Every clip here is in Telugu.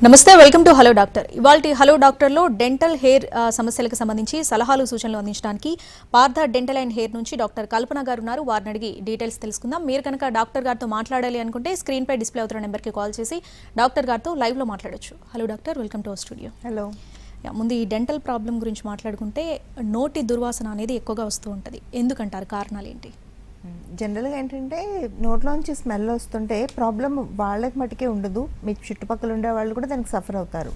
నమస్తే, వెల్కమ్ టు హలో డాక్టర్. ఇవాల్టి హలో డాక్టర్లో డెంటల్ హెయిర్ సమస్యలకు సంబంధించి సలహాలు సూచనలు అందించడానికి పార్థ డెంటల్ అండ్ హెయిర్ నుంచి డాక్టర్ కల్పన గారు ఉన్నారు. వారిని అడిగి డీటెయిల్స్ తెలుసుకుందాం. మీరు కనుక డాక్టర్ గారితో మాట్లాడాలి అనుకుంటే స్క్రీన్పై డిస్ప్లే అవుతున్న నెంబర్కి కాల్ చేసి డాక్టర్ గారితో లైవ్లో మాట్లాడొచ్చు. Hello doctor, welcome to our studio. Hello. ముందు ఈ డెంటల్ ప్రాబ్లం గురించి మాట్లాడుకుంటే నోటి దుర్వాసన అనేది ఎక్కువగా వస్తూ ఉంటుంది. ఎందుకంటారు, కారణాలు ఏంటి? జనరల్గా ఏంటంటే నోట్లోంచి స్మెల్ వస్తుంటే ప్రాబ్లం వాళ్ళకి మటుకే ఉండదు, మీ చుట్టుపక్కల ఉండే వాళ్ళు కూడా దానికి సఫర్ అవుతారు.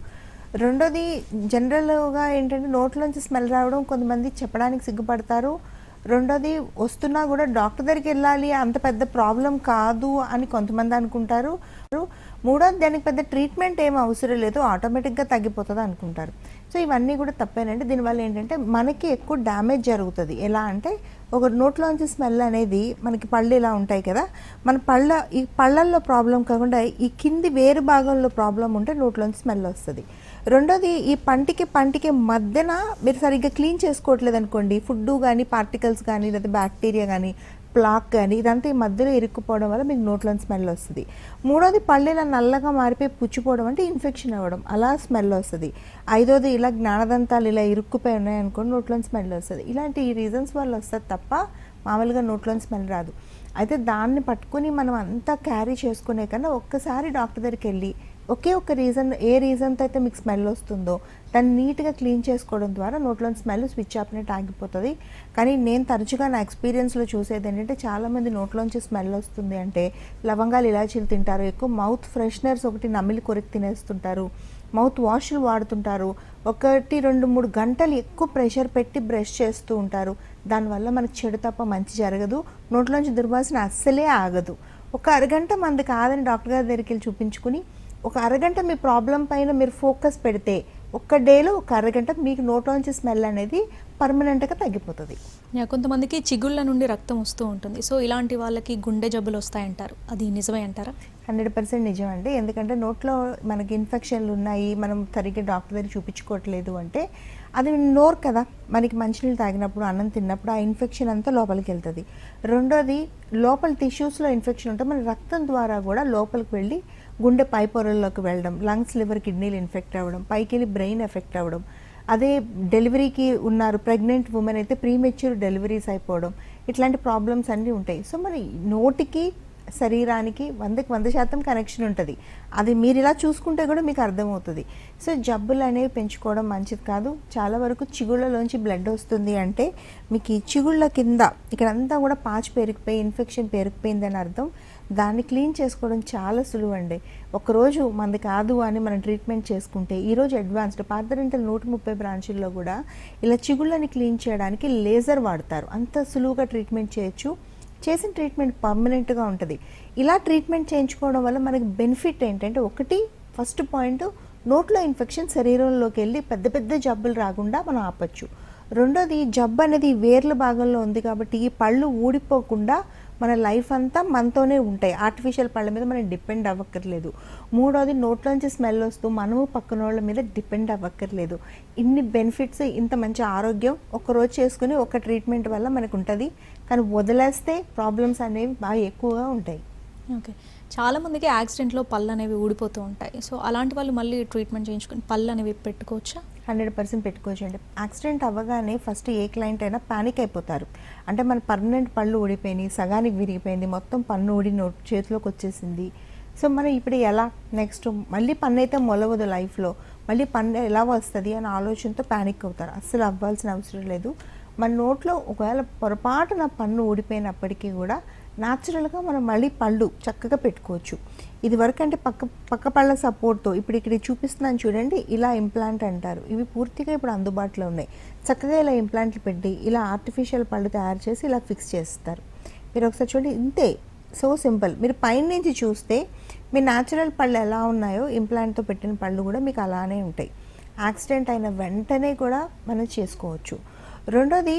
రెండోది, జనరల్గా ఏంటంటే నోట్లోంచి స్మెల్ రావడం కొంతమంది చెప్పడానికి సిగ్గుపడతారు. రెండోది, వస్తున్నా కూడా డాక్టర్ దగ్గరికి వెళ్ళాలి, అంత పెద్ద ప్రాబ్లం కాదు అని కొంతమంది అనుకుంటారు. మూడోది, దానికి పెద్ద ట్రీట్మెంట్ ఏం అవసరం లేదు, ఆటోమేటిక్గా తగ్గిపోతుంది అనుకుంటారు. సో ఇవన్నీ కూడా తప్పేనండి. దీనివల్ల ఏంటంటే మనకి ఎక్కువ డ్యామేజ్ జరుగుతుంది. ఎలా అంటే ఒక నోట్లోంచి స్మెల్ అనేది మనకి పళ్ళు ఇలా ఉంటాయి కదా, మన ఈ పళ్ళల్లో ప్రాబ్లం కాకుండా ఈ కింది వేరు భాగంలో ప్రాబ్లం ఉంటే నోట్లోంచి స్మెల్ వస్తుంది. రెండోది, ఈ పంటికి మధ్యన మీరు సరిగ్గా క్లీన్ చేసుకోవట్లేదు అనుకోండి, ఫుడ్ కానీ పార్టికల్స్ కానీ లేదా బ్యాక్టీరియా కానీ ప్లాక్ కానీ ఇదంతా ఈ మధ్యలో ఇరుక్కుపోవడం వల్ల మీకు నోట్లోని స్మెల్ వస్తుంది. మూడోది, పళ్ళు ఇలా నల్లగా మారిపోయి పుచ్చిపోవడం అంటే ఇన్ఫెక్షన్ అవ్వడం, అలా స్మెల్ వస్తుంది. ఐదోది, ఇలా జ్ఞానదంతాలు ఇలా ఇరుక్కుపోయి ఉన్నాయనుకోండి, నోట్లోని స్మెల్ వస్తుంది. ఇలాంటి ఈ రీజన్స్ వల్ల వస్తుంది తప్ప మామూలుగా నోట్లోని స్మెల్ రాదు. అయితే దాన్ని పట్టుకుని మనం అంతా క్యారీ చేసుకునే కన్నా ఒక్కసారి డాక్టర్ దగ్గరికి వెళ్ళి ఒకే ఒక రీజన్, ఏ రీజన్తో అయితే మీకు స్మెల్ వస్తుందో దాన్ని నీట్గా క్లీన్ చేసుకోవడం ద్వారా నోట్లోని స్మెల్ స్విచ్ ఆపినట్టు ఆగిపోతుంది. కానీ నేను తరచుగా నా ఎక్స్పీరియన్స్లో చూసేది ఏంటంటే చాలామంది నోట్లోంచి స్మెల్ వస్తుంది అంటే లవంగాలు ఇలాచీలు తింటారు, ఎక్కువ మౌత్ ఫ్రెషనర్స్ ఒకటి నమిలి కొరికి తినేస్తుంటారు, మౌత్ వాష్లు వాడుతుంటారు, 1, 2, 3 గంటలు ఎక్కువ ప్రెషర్ పెట్టి బ్రష్ చేస్తూ ఉంటారు. దానివల్ల మనకు చెడు తప్ప మంచి జరగదు, నోట్లోంచి దుర్వాసన అస్సలే ఆగదు. ఒక అరగంట మంది కాదని డాక్టర్ గారి దగ్గరికి వెళ్ళి చూపించుకుని ఒక అరగంట మీ ప్రాబ్లం పైన మీరు ఫోకస్ పెడితే ఒక్క డేలో ఒక అరగంట మీకు నోట్లోంచి స్మెల్ అనేది పర్మనెంట్గా తగ్గిపోతుంది. కొంతమందికి చిగుళ్ళ నుండి రక్తం వస్తూ ఉంటుంది. సో ఇలాంటి వాళ్ళకి గుండె జబ్బులు వస్తాయంటారు, అది నిజమే అంటారా? 100% నిజం అండి. ఎందుకంటే నోట్లో మనకి ఇన్ఫెక్షన్లు ఉన్నాయి, మనం సరిగ్గా డాక్టర్ దగ్గర చూపించుకోవట్లేదు అంటే అది నోరు కదా, మనకి మంచినీళ్ళు తాగినప్పుడు అన్నం తిన్నప్పుడు ఆ ఇన్ఫెక్షన్ అంతా లోపలికి వెళ్తుంది. రెండోది, లోపల టిష్యూస్లో ఇన్ఫెక్షన్ ఉంటే మన రక్తం ద్వారా కూడా లోపలికి వెళ్ళి గుండె పై పొరల్లోకి వెళ్ళడం, లంగ్స్, లివర్, కిడ్నీలు ఇన్ఫెక్ట్ అవ్వడం, పైకి వెళ్ళి బ్రెయిన్ ఎఫెక్ట్ అవ్వడం. అదే డెలివరీకి ఉన్నారు, ప్రెగ్నెంట్ ఉమెన్ అయితే ప్రీమెచ్యూర్ డెలివరీస్ అయిపోవడం, ఇట్లాంటి ప్రాబ్లమ్స్ అన్నీ ఉంటాయి. సో మరి నోటికి శరీరానికి 100% కనెక్షన్ ఉంటుంది. అది మీరు ఇలా చూసుకుంటే కూడా మీకు అర్థమవుతుంది. సో జబ్బులు అనేవి పెంచుకోవడం మంచిది కాదు. చాలా వరకు చిగుళ్ళలోంచి బ్లడ్ వస్తుంది అంటే మీకు ఈ చిగుళ్ళ కింద ఇక్కడంతా కూడా పాచి పెరిగిపోయి ఇన్ఫెక్షన్ పెరిగిపోయిందని అర్థం. దాన్ని క్లీన్ చేసుకోవడం చాలా సులువు అండి. ఒకరోజు మంది కాదు అని మనం ట్రీట్మెంట్ చేసుకుంటే ఈరోజు అడ్వాన్స్డ్ పార్థ డెంటల్ 130 బ్రాంచుల్లో కూడా ఇలా చిగుళ్ళని క్లీన్ చేయడానికి లేజర్ వాడతారు. అంత సులువుగా ట్రీట్మెంట్ చేయొచ్చు. చేసిన ట్రీట్మెంట్ పర్మనెంట్గా ఉంటుంది. ఇలా ట్రీట్మెంట్ చేయించుకోవడం వల్ల మనకి బెనిఫిట్ ఏంటంటే, ఒకటి, ఫస్ట్ పాయింట్, నోట్లో ఇన్ఫెక్షన్ శరీరంలోకి వెళ్ళి పెద్ద పెద్ద జబ్బులు రాకుండా మనం ఆపచ్చు. రెండోది, జబ్బు అనేది వేర్ల భాగంలో ఉంది కాబట్టి ఈ పళ్ళు ఊడిపోకుండా మన లైఫ్ అంతా మనతోనే ఉంటాయి, ఆర్టిఫిషియల్ పళ్ళ మీద మనం డిపెండ్ అవ్వక్కర్లేదు. మూడోది, నోట్లోంచి స్మెల్ వస్తూ మనము పక్కన వాళ్ళ మీద డిపెండ్ అవ్వక్కర్లేదు. ఇన్ని బెనిఫిట్స్, ఇంత మంచి ఆరోగ్యం ఒకరోజు చేసుకుని ఒక ట్రీట్మెంట్ వల్ల మనకు ఉంటుంది. కానీ వదిలేస్తే ప్రాబ్లమ్స్ అనేవి బాగా ఎక్కువగా ఉంటాయి. ఓకే, చాలామందికి యాక్సిడెంట్లో పళ్ళు అనేవి ఊడిపోతూ ఉంటాయి. సో అలాంటి వాళ్ళు మళ్ళీ ట్రీట్మెంట్ చేయించుకొని పళ్ళు అనేవి పెట్టుకోవచ్చా? 100% పెట్టుకోవచ్చు అండి. యాక్సిడెంట్ అవ్వగానే ఫస్ట్ ఏ క్లయింట్ అయినా ప్యానిక్ అయిపోతారు. అంటే మన పర్మనెంట్ పళ్ళు ఊడిపోయినాయి, సగానికి విరిగిపోయింది, మొత్తం పన్ను ఊడి చేతిలోకి వచ్చేసింది. సో మనం ఇప్పుడు ఎలా నెక్స్ట్ మళ్ళీ పన్ను అయితే మొలవదు లైఫ్లో, మళ్ళీ పన్ను ఎలా వస్తుంది అనే ఆలోచనతో ప్యానిక్ అవుతారు. అస్సలు అవ్వాల్సిన అవసరం లేదు. మన నోట్లో ఒకవేళ పొరపాటున పన్ను ఊడిపోయినప్పటికీ కూడా న్యాచురల్గా మనం మళ్ళీ పళ్ళు చక్కగా పెట్టుకోవచ్చు. ఇది వరకు అంటే పక్క పళ్ళ సపోర్ట్తో ఇప్పుడు ఇక్కడ చూపిస్తున్నాను చూడండి, ఇలా ఇంప్లాంట్ అంటారు. ఇవి పూర్తిగా ఇప్పుడు అందుబాటులో ఉన్నాయి. చక్కగా ఇలా ఇంప్లాంట్లు పెట్టి ఇలా ఆర్టిఫిషియల్ పళ్ళు తయారు చేసి ఇలా ఫిక్స్ చేస్తారు. మీరు ఒకసారి చూడండి, ఇంతే, సో సింపుల్. మీరు పైన నుంచి చూస్తే మీ న్యాచురల్ పళ్ళు ఎలా ఉన్నాయో ఇంప్లాంట్తో పెట్టిన పళ్ళు కూడా మీకు అలానే ఉంటాయి. యాక్సిడెంట్ అయిన వెంటనే కూడా మనం చేసుకోవచ్చు. రెండోది,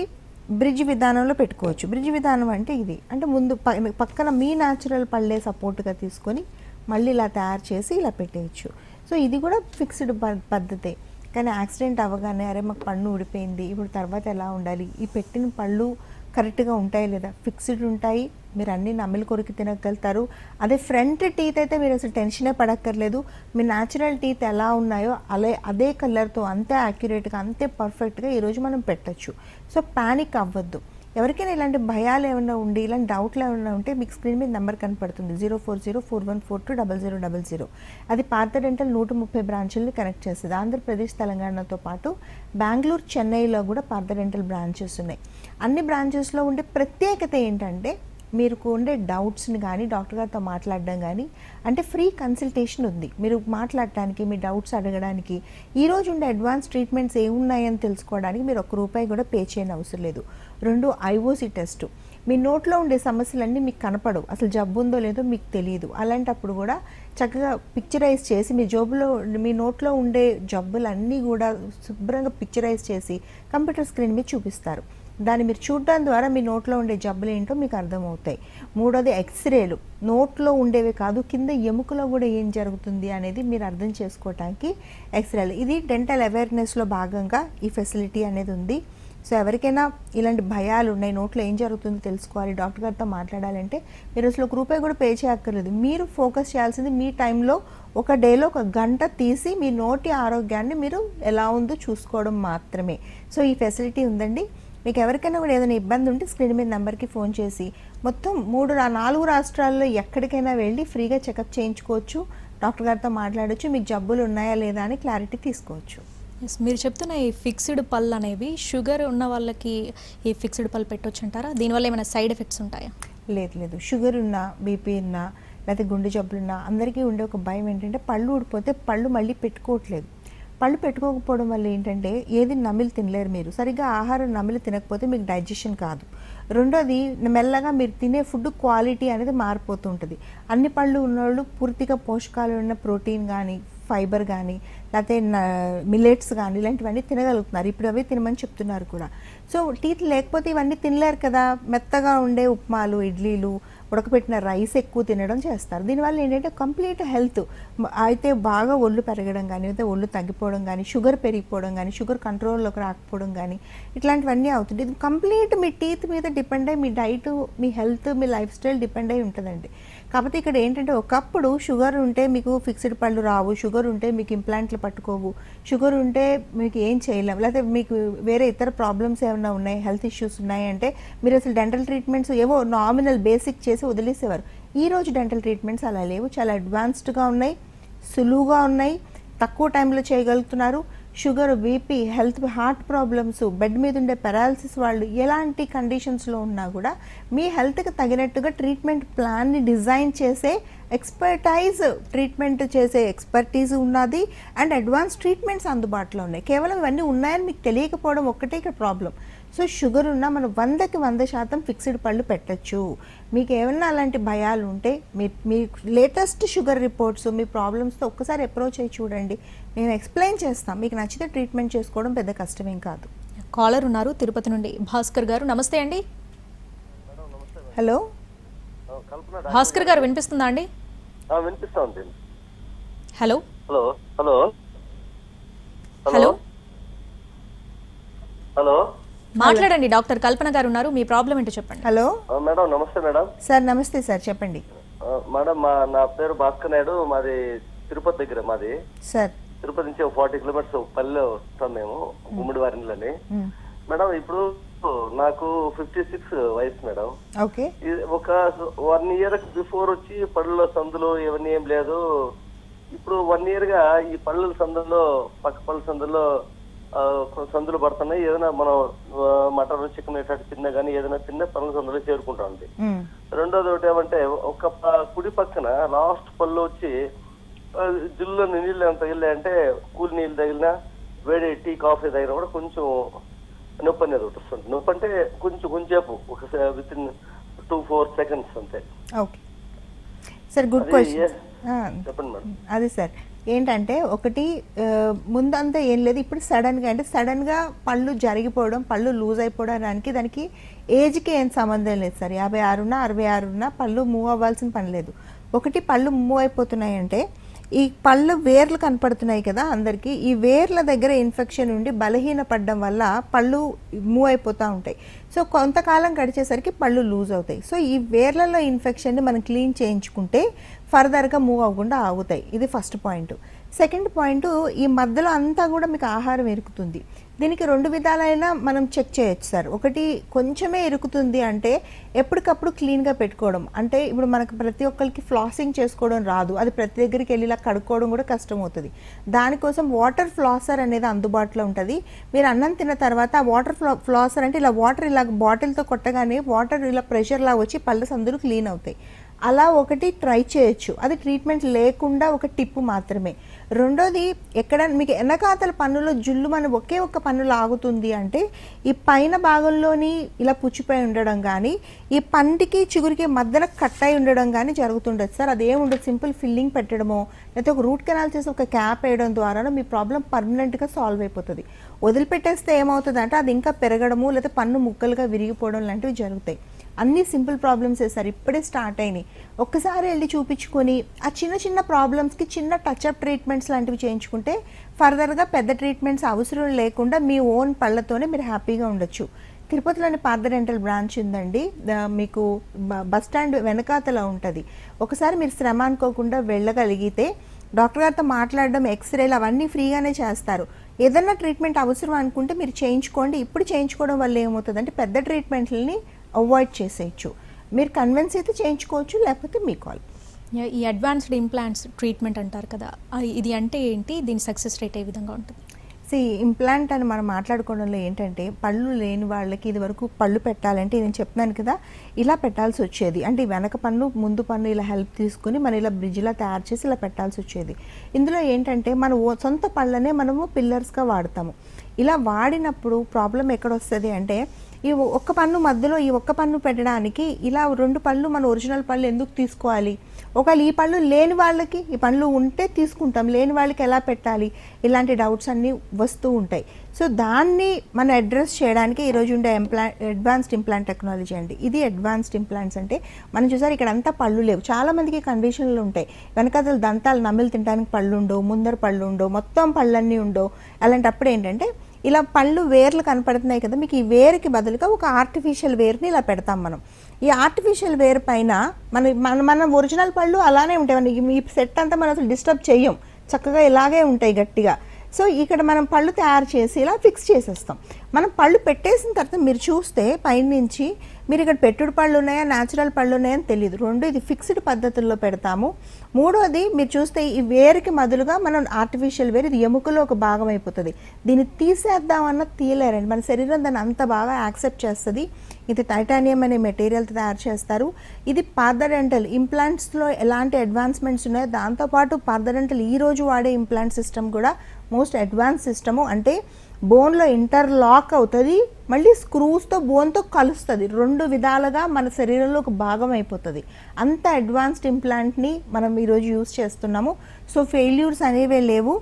బ్రిడ్జ్ విధానంలో పెట్టుకోవచ్చు. బ్రిడ్జ్ విధానం అంటే ఇది, అంటే ముందు పక్కన మీ న్యాచురల్ పళ్ళే సపోర్ట్గా తీసుకొని మళ్ళీ ఇలా తయారు చేసి ఇలా పెట్టేయచ్చు. సో ఇది కూడా ఫిక్స్డ్ పద్ధతే. కానీ యాక్సిడెంట్ అవ్వగానే అరే మాకు పన్ను ఊడిపోయింది, ఇప్పుడు తర్వాత ఎలా ఉండాలి, ఈ పెట్టిన పళ్ళు కరెక్ట్గా ఉంటాయి లేదా, ఫిక్స్డ్ ఉంటాయి, మీరు అన్ని నమిలి కొరికి తినగలుగుతారు. అదే ఫ్రంట్ టీత్ అయితే మీరు అసలు టెన్షనే పడక్కర్లేదు. మీ న్యాచురల్ టీత్ ఎలా ఉన్నాయో అదే కలర్తో అంతే యాక్యురేట్గా అంతే పర్ఫెక్ట్గా ఈరోజు మనం పెట్టచ్చు. సో పానిక్ అవ్వద్దు. ఎవరికైనా ఇలాంటి భయాలు ఏమైనా ఉండి ఇలాంటి డౌట్లు ఏమైనా ఉంటే మీకు స్క్రీన్ మీద నెంబర్ కనపడుతుంది 04041420000. అది పార్థ డెంటల్ 130 బ్రాంచుల్ని కనెక్ట్ చేస్తుంది. ఆంధ్రప్రదేశ్ తెలంగాణతో పాటు బెంగళూరు చెన్నైలో కూడా పార్థ డెంటల్ బ్రాంచెస్ ఉన్నాయి. అన్ని బ్రాంచెస్లో ఉండే ప్రత్యేకత ఏంటంటే మీరు ఉండే డౌట్స్ని కానీ డాక్టర్ గారితో మాట్లాడడం కానీ అంటే ఫ్రీ కన్సల్టేషన్ ఉంది. మీరు మాట్లాడటానికి మీ డౌట్స్ అడగడానికి ఈరోజు ఉండే అడ్వాన్స్ ట్రీట్మెంట్స్ ఏమున్నాయని తెలుసుకోవడానికి మీరు ₹1 కూడా పే చేయని అవసరం లేదు. 2 ఐఓసి టెస్టు. మీ నోట్లో ఉండే సమస్యలన్నీ మీకు కనపడవు, అసలు జబ్బు ఉందో లేదో మీకు తెలియదు. అలాంటప్పుడు కూడా చక్కగా పిక్చరైజ్ చేసి మీ జోబులో మీ నోట్లో ఉండే జబ్బులన్నీ కూడా శుభ్రంగా పిక్చరైజ్ చేసి కంప్యూటర్ స్క్రీన్ మీద చూపిస్తారు. దాన్ని మీరు చూడడం ద్వారా మీ నోట్లో ఉండే జబ్బులు ఏంటో మీకు అర్థమవుతాయి. 3వది ఎక్స్రేలు. నోట్లో ఉండేవి కాదు, కింద ఎముకలో కూడా ఏం జరుగుతుంది అనేది మీరు అర్థం చేసుకోవటానికి ఎక్స్రేలు. ఇది డెంటల్ అవేర్నెస్లో భాగంగా ఈ ఫెసిలిటీ అనేది ఉంది. సో ఎవరికైనా ఇలాంటి భయాలు ఉన్నాయి, నోట్లో ఏం జరుగుతుందో తెలుసుకోవాలి, డాక్టర్ గారితో మాట్లాడాలంటే మీరు అసలు ₹1 కూడా పే చేయక్కర్లేదు. మీరు ఫోకస్ చేయాల్సింది మీ టైంలో ఒక డేలో 1 గంట తీసి మీ నోటి ఆరోగ్యాన్ని మీరు ఎలా ఉందో చూసుకోవడం మాత్రమే. సో ఈ ఫెసిలిటీ ఉందండి. మీకు ఎవరికైనా కూడా ఏదైనా ఇబ్బంది ఉంటే స్క్రీన్ మీద నెంబర్కి ఫోన్ చేసి మొత్తం 4 రాష్ట్రాల్లో ఎక్కడికైనా వెళ్ళి ఫ్రీగా చెకప్ చేయించుకోవచ్చు, డాక్టర్ గారితో మాట్లాడవచ్చు, మీకు జబ్బులు ఉన్నాయా లేదా అని క్లారిటీ తీసుకోవచ్చు. మీరు చెప్తున్న ఈ ఫిక్స్డ్ పళ్ళు అనేవి షుగర్ ఉన్న వాళ్ళకి ఈ ఫిక్స్డ్ పళ్ళు పెట్టొచ్చు అంటారా? దీనివల్ల ఏమైనా సైడ్ ఎఫెక్ట్స్ ఉంటాయా? లేదు. షుగర్ ఉన్నా, బీపీ ఉన్నా, లేకపోతే గుండె జబ్బులున్నా అందరికీ ఉండే ఒక భయం ఏంటంటే పళ్ళు ఊడిపోతే పళ్ళు మళ్ళీ పెట్టుకోవట్లేదు. పళ్ళు పెట్టుకోకపోవడం వల్ల ఏంటంటే ఏది నమిలి తినలేరు. మీరు సరిగ్గా ఆహారం నమిలి తినకపోతే మీకు డైజెషన్ కాదు. రెండోది మెల్లగా మీరు తినే ఫుడ్ క్వాలిటీ అనేది మారిపోతూ ఉంటుంది. అన్ని పళ్ళు ఉన్నవాళ్ళు పూర్తిగా పోషకాలు ఉన్న ప్రోటీన్ కానీ ఫైబర్ కానీ లేకపోతే మిల్లెట్స్ కానీ ఇలాంటివన్నీ తినగలుగుతున్నారు. ఇప్పుడు అవి తినమని చెప్తున్నారు కూడా. సో టీత్ లేకపోతే ఇవన్నీ తినలేరు కదా. మెత్తగా ఉండే ఉప్మాలు, ఇడ్లీలు, ఉడకపెట్టిన రైస్ ఎక్కువ తినడం చేస్తారు. దీనివల్ల ఏంటంటే కంప్లీట్ హెల్త్ అయితే బాగా ఒళ్ళు పెరగడం కానీ అయితే ఒళ్ళు తగ్గిపోవడం కానీ షుగర్ పెరిగిపోవడం కానీ షుగర్ కంట్రోల్లోకి రాకపోవడం కానీ ఇట్లాంటివన్నీ అవుతుంది. ఇది కంప్లీట్ మీ టీత్ మీద డిపెండ్ అయ్యి మీ డైట్, మీ హెల్త్, మీ లైఫ్ స్టైల్ డిపెండ్ అయి ఉంటుందండి. కాకపోతే ఇక్కడ ఏంటంటే ఒకప్పుడు షుగర్ ఉంటే మీకు ఫిక్స్డ్ పళ్ళు రావు, షుగర్ ఉంటే మీకు ఇంప్లాంట్లు పట్టుకోవు, షుగర్ ఉంటే మీకు ఏం చేయలేము, లేకపోతే మీకు వేరే ఇతర ప్రాబ్లమ్స్ ఏమైనా ఉన్నాయి, హెల్త్ ఇష్యూస్ ఉన్నాయి అంటే మీరు అసలు డెంటల్ ట్రీట్మెంట్స్ ఏవో నామినల్ బేసిక్ చేసి వదిలేసేవారు. ఈరోజు డెంటల్ ట్రీట్మెంట్స్ అలా లేవు, చాలా అడ్వాన్స్డ్గా ఉన్నాయి, సులువుగా ఉన్నాయి, తక్కువ టైంలో చేయగలుగుతున్నారు. Sugar, BP, health, heart problems, bed మీద ఉండే పెరాలసిస్ వాళ్ళు ఎలాంటి కండిషన్స్లో ఉన్నా కూడా మీ హెల్త్కి తగినట్టుగా ట్రీట్మెంట్ ప్లాన్ని డిజైన్ చేసే ట్రీట్మెంట్ చేసే ఎక్స్పర్టీస్ ఉన్నది అండ్ అడ్వాన్స్ ట్రీట్మెంట్స్ అందుబాటులో ఉన్నాయి. కేవలం ఇవన్నీ ఉన్నాయని మీకు తెలియకపోవడం ఒక్కటే ఇక్కడ ప్రాబ్లం. సో షుగర్ ఉన్నా మనం 100కి 100% ఫిక్స్డ్ పళ్ళు పెట్టచ్చు. మీకు ఏమన్నా అలాంటి భయాలు ఉంటే మీ లేటెస్ట్ షుగర్ రిపోర్ట్స్, మీ ప్రాబ్లమ్స్తో ఒక్కసారి అప్రోచ్ అయ్యి చూడండి, మేము ఎక్స్ప్లెయిన్ చేస్తాం. మీకు నచ్చితే ట్రీట్మెంట్ చేసుకోవడం పెద్ద కష్టమేం కాదు. కాలర్ ఉన్నారు తిరుపతి నుండి, భాస్కర్ గారు. నమస్తే అండి. హలో భాస్కర్ గారు, వినిపిస్తుందా అండి? వినిపిస్తుంది. Hello hello hello hello hello మాట్లాడండి. డాక్టర్ కల్పన గారు ఉన్నారు, మీ ప్రాబ్లం ఏంటో చెప్పండి. హలో మేడం, నమస్తే మేడం. సార్ నమస్తే సార్, చెప్పండి. మేడం, నా పేరు భాస్కర్ నాయుడు, మాది తిరుపతి దగ్గర. మాది సార్ తిరుపతి నుంచి 40 కిలోమీటర్స్ పల్లెలో వస్తాం మేము, గుమ్మడి వారిని. మేడం, ఇప్పుడు నాకు 56 వయసు మేడం. ఓకే. ఒక 1 ఇయర్ బిఫోర్ వచ్చి పళ్ళలో సందులు ఇవన్నీ ఏం లేదు. ఇప్పుడు 1 ఇయర్ గా ఈ పళ్ళ సందుల్లో, పక్క పళ్ళ సందుల్లో సందులు పడుతున్నాయి. ఏదైనా మనం మటన్, చికెన్ ఇట్లాంటి తిన్నా కానీ ఏదైనా తిన్నా పళ్ళ సందులో చేరుకుంటా ఉంది. రెండోది ఒకటి ఏమంటే, ఒక కుడి పక్కన లాస్ట్ పళ్ళు వచ్చి జిల్లులో నీళ్ళు ఎంత తగిలినాయంటే, కూల్ నీళ్ళు తగిలినా, వేడి టీ, కాఫీ తగిలినా కూడా కొంచెం నొప్పి అనేది ఒకటి వస్తుంది. నొప్పి అంటే కొంచెంసేపు, ఒక విత్ ఇన్ 2-4 సెకండ్స్ అంతే. Okay sir, good question. చెప్పండి మేడం. అదే సార్, ఏంటంటే ఒకటి ముందంతా ఏం లేదు, ఇప్పుడు సడన్గా పళ్ళు జరిగిపోవడం, పళ్ళు లూజ్ అయిపోవడానికి దానికి ఏజ్కి ఏం సంబంధం లేదు సార్. 56 ఉన్నా 66 ఉన్నా పళ్ళు మూవ్ అవ్వాల్సిన పని లేదు. ఒకటి పళ్ళు మూవ్ అయిపోతున్నాయంటే ఈ పళ్ళు వేర్లు కనపడుతున్నాయి కదా అందరికీ, ఈ వేర్ల దగ్గర ఇన్ఫెక్షన్ ఉండి బలహీన పడడం వల్ల పళ్ళు మూవ్ అయిపోతూ ఉంటాయి. సో కొంతకాలం గడిచేసరికి పళ్ళు లూజ్ అవుతాయి. సో ఈ వేర్లలో ఇన్ఫెక్షన్ని మనం క్లీన్ చేయించుకుంటే ఫర్దర్గా మూవ్ అవ్వకుండా ఆగుతాయి. ఇది ఫస్ట్ పాయింట్. సెకండ్ పాయింట్, ఈ మధ్యలో అంతా కూడా మీకు ఆహారం ఇరుకుతుంది. దీనికి 2 విధాలైన మనం చెక్ చేయొచ్చు సార్. ఒకటి, కొంచెమే ఇరుకుతుంది అంటే ఎప్పటికప్పుడు క్లీన్గా పెట్టుకోవడం. అంటే ఇప్పుడు మనకు ప్రతి ఒక్కరికి ఫ్లాసింగ్ చేసుకోవడం రాదు, అది ప్రతి దగ్గరికి వెళ్ళి ఇలా కడుక్కోవడం కూడా కష్టం అవుతుంది. దానికోసం వాటర్ ఫ్లాసర్ అనేది అందుబాటులో ఉంటుంది. మీరు అన్నం తిన్న తర్వాత ఆ వాటర్ ఫ్లాసర్ అంటే ఇలా వాటర్ ఇలా బాటిల్తో కొట్టగానే వాటర్ ఇలా ప్రెషర్లా వచ్చి పళ్ళ సందులు క్లీన్ అవుతాయి. అలా ఒకటి ట్రై చేయొచ్చు. అది ట్రీట్మెంట్ లేకుండా ఒక టిప్పు మాత్రమే. రెండోది, ఎక్కడ మీకు వెనకాతల పన్నులో జుల్లు మన ఒకే ఒక్క పన్నులో ఆగుతుంది అంటే ఈ పైన భాగంలోని ఇలా పుచ్చిపోయి ఉండడం కానీ, ఈ పంటికి చిగురికి మధ్యన కట్ అయి ఉండడం కానీ జరుగుతుండదు సార్. అదేముండదు, సింపుల్ ఫిల్లింగ్ పెట్టడమో లేకపోతే ఒక రూట్ కెనాల్ చేసి ఒక క్యాప్ వేయడం ద్వారా మీ ప్రాబ్లం పర్మనెంట్గా సాల్వ్ అయిపోతుంది. వదిలిపెట్టేస్తే ఏమవుతుంది అంటే అది ఇంకా పెరగడము లేదా పన్ను ముక్కలుగా విరిగిపోవడం లాంటివి జరుగుతాయి. అన్ని సింపుల్ ప్రాబ్లమ్సే సార్, ఇప్పుడే స్టార్ట్ అయినాయి. ఒక్కసారి వెళ్ళి చూపించుకొని ఆ చిన్న చిన్న ప్రాబ్లమ్స్కి చిన్న టచ్అప్ ట్రీట్మెంట్స్ లాంటివి చేయించుకుంటే ఫర్దర్గా పెద్ద ట్రీట్మెంట్స్ అవసరం లేకుండా మీ ఓన్ పళ్ళతోనే మీరు హ్యాపీగా ఉండొచ్చు. తిరుపతిలోని పార్థ డెంటల్ బ్రాంచ్ ఉందండి, మీకు బస్ స్టాండ్ వెనకాతల ఉంటుంది. ఒకసారి మీరు శ్రమ అనుకోకుండా వెళ్ళగలిగితే డాక్టర్ గారితో మాట్లాడడం, ఎక్స్రేలు అవన్నీ ఫ్రీగానే చేస్తారు. ఏదన్నా ట్రీట్మెంట్ అవసరం అనుకుంటే మీరు చేయించుకోండి. ఇప్పుడు చేయించుకోవడం వల్ల ఏమవుతుంది అంటే పెద్ద ట్రీట్మెంట్లని అవాయిడ్ చేసేయచ్చు. మీరు కన్విన్స్ అయితే చేయించుకోవచ్చు, లేకపోతే మీ కాల్. ఈ అడ్వాన్స్డ్ ఇంప్లాంట్స్ ట్రీట్మెంట్ అంటారు కదా, ఇది అంటే ఏంటి, దీని సక్సెస్ రేట్ ఏ విధంగా ఉంటుంది? ఇంప్లాంట్ అని మనం మాట్లాడుకోవడంలో ఏంటంటే పళ్ళు లేని వాళ్ళకి ఇది వరకు పళ్ళు పెట్టాలంటే నేను చెప్తున్నాను కదా ఇలా పెట్టాల్సి వచ్చేది. అంటే వెనక పన్ను ముందు పన్ను ఇలా హెల్ప్ తీసుకుని మనం ఇలా బ్రిడ్జ్లా తయారు చేసి ఇలా పెట్టాల్సి వచ్చేది. ఇందులో ఏంటంటే మన సొంత పళ్ళనే మనము పిల్లర్స్గా వాడతాము. ఇలా వాడినప్పుడు ప్రాబ్లం ఎక్కడ వస్తుంది అంటే ఈ ఒక్క పన్ను మధ్యలో ఈ ఒక్క పన్ను పెట్టడానికి ఇలా 2 పళ్ళు మన ఒరిజినల్ పళ్ళు ఎందుకు తీసుకోవాలి? ఒకవేళ ఈ పళ్ళు లేని వాళ్ళకి ఈ పళ్ళు ఉంటే తీసుకుంటాం, లేని వాళ్ళకి ఎలా పెట్టాలి? ఇలాంటి డౌట్స్ అన్నీ వస్తూ ఉంటాయి. సో దాన్ని మనం అడ్రస్ చేయడానికి ఈరోజు ఉండే అడ్వాన్స్డ్ ఇంప్లాంట్ టెక్నాలజీ అండి. ఇది అడ్వాన్స్డ్ ఇంప్లాంట్స్ అంటే మనం చూసారు ఇక్కడ అంతా పళ్ళు లేవు. చాలామందికి కండిషన్లు ఉంటాయి, వెనకాతల దంతాలు నమిలి తినడానికి పళ్ళు ఉండవు, ముందర పళ్ళు ఉండవు, మొత్తం పళ్ళన్నీ ఉండవు. అలాంటప్పుడు ఏంటంటే ఇలా పళ్ళు వేర్లు కనపడుతున్నాయి కదా, మీకు ఈ వేరుకి బదులుగా ఒక ఆర్టిఫిషియల్ వేర్ని ఇలా పెడతాం మనం. ఈ ఆర్టిఫిషియల్ వేర్ పైన మన ఒరిజినల్ పళ్ళు అలానే ఉంటాయి. ఈ సెట్ అంతా మనం అసలు డిస్టర్బ్ చెయ్యం, చక్కగా ఇలాగే ఉంటాయి గట్టిగా. సో ఇక్కడ మనం పళ్ళు తయారు చేసి ఇలా ఫిక్స్ చేసేస్తాం. మనం పళ్ళు పెట్టేసిన తర్వాత మీరు చూస్తే పైనుంచి మీరు ఇక్కడ పెట్టుడు పళ్ళు ఉన్నాయా న్యాచురల్ పళ్ళు ఉన్నాయని తెలియదు. 2 ఇది ఫిక్స్డ్ పద్ధతుల్లో పెడతాము. 3వది మీరు చూస్తే ఈ వేరుకి మొదలుగా మనం ఆర్టిఫిషియల్ వేర్, ఇది ఎముకలో ఒక భాగం అయిపోతుంది. దీన్ని తీసేద్దామన్నా తీయలేరండి, మన శరీరం దాన్ని అంత బాగా యాక్సెప్ట్ చేస్తుంది. ఇది టైటానియం అనే మెటీరియల్తో తయారు చేస్తారు. ఇది పార్థ డెంటల్ ఇంప్లాంట్స్లో ఎలాంటి అడ్వాన్స్మెంట్స్ ఉన్నాయో దాంతోపాటు పార్థ డెంటల్ ఈరోజు వాడే ఇంప్లాంట్ సిస్టమ్ కూడా మోస్ట్ అడ్వాన్స్ సిస్టము. అంటే బోన్లో ఇంటర్లాక్ అవుతుంది, మళ్ళీ స్క్రూస్తో బోన్తో కలుస్తుంది. 2 విధాలుగా మన శరీరంలో ఒక భాగం అయిపోతుంది. అంత అడ్వాన్స్డ్ ఇంప్లాంట్ని మనం ఈరోజు యూజ్ చేస్తున్నాము. సో ఫెయిల్యూర్స్ అనేవే లేవు.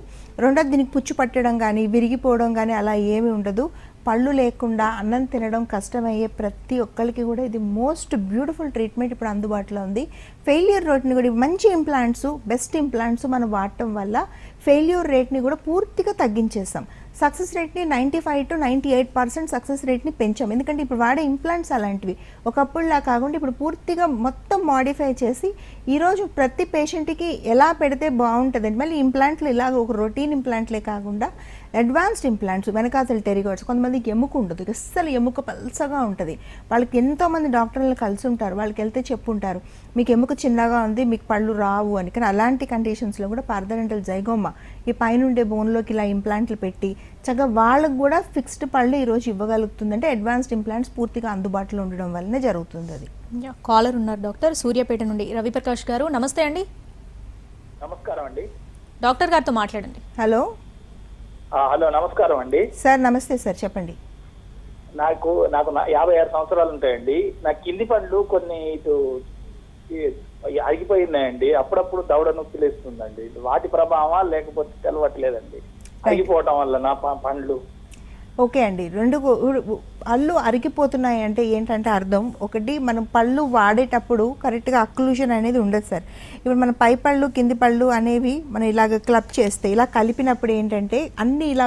రెండోది, దీనికి పుచ్చు పట్టడం కానీ విరిగిపోవడం కానీ అలా ఏమీ ఉండదు. పళ్ళు లేకుండా అన్నం తినడం కష్టమయ్యే ప్రతి ఒక్కరికి కూడా ఇది మోస్ట్ బ్యూటిఫుల్ ట్రీట్మెంట్ ఇప్పుడు అందుబాటులో ఉంది. ఫెయిల్యూర్ రేట్ని కూడా మంచి ఇంప్లాంట్స్, బెస్ట్ ఇంప్లాంట్స్ మనం వాడటం వల్ల ఫెయిల్యూర్ రేట్ని కూడా పూర్తిగా తగ్గించేస్తాం. సక్సెస్ రేట్ని 95 to 98% సక్సెస్ రేట్ని పెంచాం. ఎందుకంటే ఇప్పుడు వాడే ఇంప్లాంట్స్ అలాంటివి. ఒకప్పుడులా కాకుండా ఇప్పుడు పూర్తిగా మొత్తం మాడిఫై చేసి ఈరోజు ప్రతి పేషెంట్కి ఎలా పెడితే బాగుంటుందండి. మళ్ళీ ఇంప్లాంట్లు ఇలాగ ఒక రొటీన్ ఇంప్లాంట్లే కాకుండా అడ్వాన్స్డ్ ఇంప్లాంట్స్, వెనకాతల టెరిగాడ్స్. కొంతమందికి ఎముక ఉండదు, అస్సలు ఎముక పల్సగా ఉంటుంది. వాళ్ళకి ఎంతోమంది డాక్టర్లు కలిసి ఉంటారు, వాళ్ళకి వెళ్తే చెప్పుంటారు మీకు ఎముక చిన్నగా ఉంది, మీకు పళ్ళు రావు అని. కానీ అలాంటి కండిషన్స్లో కూడా పార్థ డెంటల్ జైగోమా ఈ పైన ఉండే బోన్లోకి ఇలా ఇంప్లాంట్లు పెట్టి చక్కగా వాళ్ళకు కూడా ఫిక్స్డ్ పళ్ళు ఈరోజు ఇవ్వగలుగుతుంది. అంటే అడ్వాన్స్డ్ ఇంప్లాంట్స్ పూర్తిగా అందుబాటులో ఉండడం వల్లనే జరుగుతుంది. అది కాలర్ ఉన్నారు డాక్టర్, సూర్యాపేట నుండి రవిప్రకాష్ గారు. నమస్తే అండి. నమస్కారం అండి. డాక్టర్ గారితో మాట్లాడండి. హలో హలో, నమస్కారం అండి సార్. నమస్తే సార్, చెప్పండి. నాకు 56 సంవత్సరాలు ఉంటాయండి. నా కింది పండ్లు కొన్ని ఇటు అరిగిపోయినాయండి. అప్పుడప్పుడు దవడ నొప్పి లేస్తుందండి. వాటి ప్రభావమా లేకపోతే తెలవట్లేదండి, అరిగిపోవటం వల్ల నా పండ్లు. ఓకే అండి, పళ్ళు అరిగిపోతున్నాయి అంటే ఏంటంటే అర్థం, ఒకటి మనం పళ్ళు వాడేటప్పుడు కరెక్ట్గా అక్లూజన్ అనేది ఉండదు సార్. ఇప్పుడు మన పై పళ్ళు కింది పళ్ళు అనేవి మనం ఇలాగ క్లబ్ చేస్తే, ఇలా కలిపినప్పుడు ఏంటంటే అన్నీ ఇలా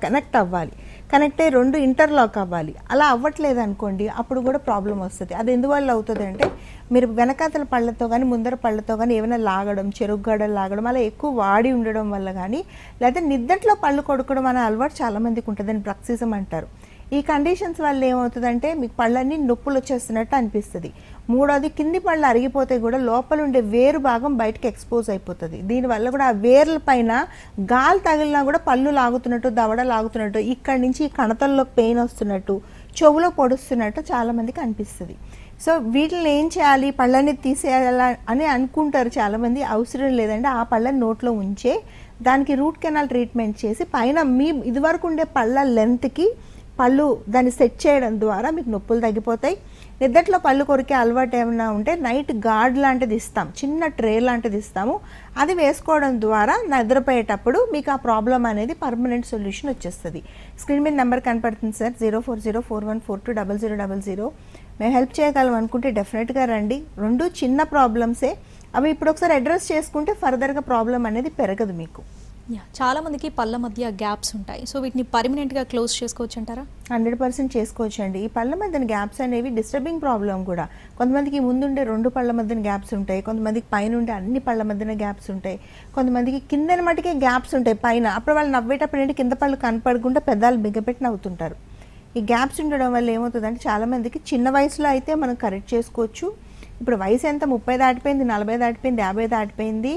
కనెక్ట్ అవ్వాలి, కనెక్ట్ అయ్యి రెండు ఇంటర్లాక్ అవ్వాలి. అలా అవ్వట్లేదు అనుకోండి, అప్పుడు కూడా ప్రాబ్లం వస్తుంది. అది ఎందువల్ల అవుతుంది అంటే మీరు వెనకాతల పళ్ళతో కానీ ముందర పళ్ళతో కానీ ఏమైనా లాగడం, చెరుగ్గడలు లాగడం అలా ఎక్కువ వాడి ఉండడం వల్ల కానీ, లేదా నిద్దట్లో పళ్ళు కొడుకోవడం అనే అలవాటు చాలామందికి ఉంటుంది, అని బ్రక్సిజం అంటారు. ఈ కండిషన్స్ వల్ల ఏమవుతుందంటే మీకు పళ్ళన్నీ నొప్పులు వచ్చేస్తున్నట్టు అనిపిస్తుంది. మూడోది, కింది పళ్ళు అరిగిపోతే కూడా లోపల ఉండే వేరు భాగం బయటకు ఎక్స్పోజ్ అయిపోతుంది. దీనివల్ల కూడా ఆ వేర్ల పైన గాలి తగిలినా కూడా పళ్ళు లాగుతున్నట్టు, దవడ లాగుతున్నట్టు, ఇక్కడి నుంచి ఈ కణతల్లో పెయిన్ వస్తున్నట్టు, చెవులో పొడుస్తున్నట్టు చాలామందికి అనిపిస్తుంది. సో వీటిని ఏం చేయాలి, పళ్ళని తీసేయాలా అని అనుకుంటారు చాలామంది. అవసరం లేదండి, ఆ పళ్ళని నోట్లో ఉంచే దానికి రూట్ కెనాల్ ట్రీట్మెంట్ చేసి పైన మీ ఇదివరకు ఉండే పళ్ళ లెంత్కి పళ్ళు దాన్ని సెట్ చేయడం ద్వారా మీకు నొప్పులు తగ్గిపోతాయి. నిద్దట్లో పళ్ళు కొరికే అలవాటు ఏమైనా ఉంటే నైట్ గార్డ్ లాంటిది ఇస్తాం, చిన్న ట్రే లాంటిది ఇస్తాము, అది వేసుకోవడం ద్వారా నిద్రపోయేటప్పుడు మీకు ఆ ప్రాబ్లం అనేది పర్మనెంట్ సొల్యూషన్ వచ్చేస్తుంది. స్క్రీన్ మీద నెంబర్ కనపడుతుంది సార్, 040414200000. మేము హెల్ప్ చేయగలం అనుకుంటే డెఫినెట్గా రండి. రెండు చిన్న ప్రాబ్లమ్సే, అవి ఇప్పుడు ఒకసారి అడ్రస్ చేసుకుంటే ఫర్దర్గా ప్రాబ్లం అనేది పెరగదు మీకు. చాలా మందికి పళ్ళ మధ్య గ్యాప్స్ ఉంటాయి, సో వీటిని పర్మనెంట్గా క్లోజ్ చేసుకోవచ్చు అంటారా? 100% చేసుకోవచ్చు అండి. ఈ పళ్ళ మధ్యన గ్యాప్స్ అనేవి డిస్టర్బింగ్ ప్రాబ్లం కూడా. కొంతమందికి ముందుండే 2 పళ్ళ మధ్యన గ్యాప్స్ ఉంటాయి, కొంతమందికి పైన ఉండే అన్ని పళ్ళ మధ్యన గ్యాప్స్ ఉంటాయి, కొంతమందికి కిందన మటుకే గ్యాప్స్ ఉంటాయి పైన. అప్పుడు వాళ్ళు నవ్వేటప్పుడు ఏంటి కింద పళ్ళు కనపడకుండా పెదాలు బిగ్గపెట్టి నవ్వుతుంటారు. ఈ గ్యాప్స్ ఉండడం వల్ల ఏమవుతుందంటే చాలామందికి చిన్న వయసులో అయితే మనం కరెక్ట్ చేసుకోవచ్చు. ఇప్పుడు వయసు ఎంత 30 దాటిపోయింది, 40 దాటిపోయింది, 50 దాటిపోయింది,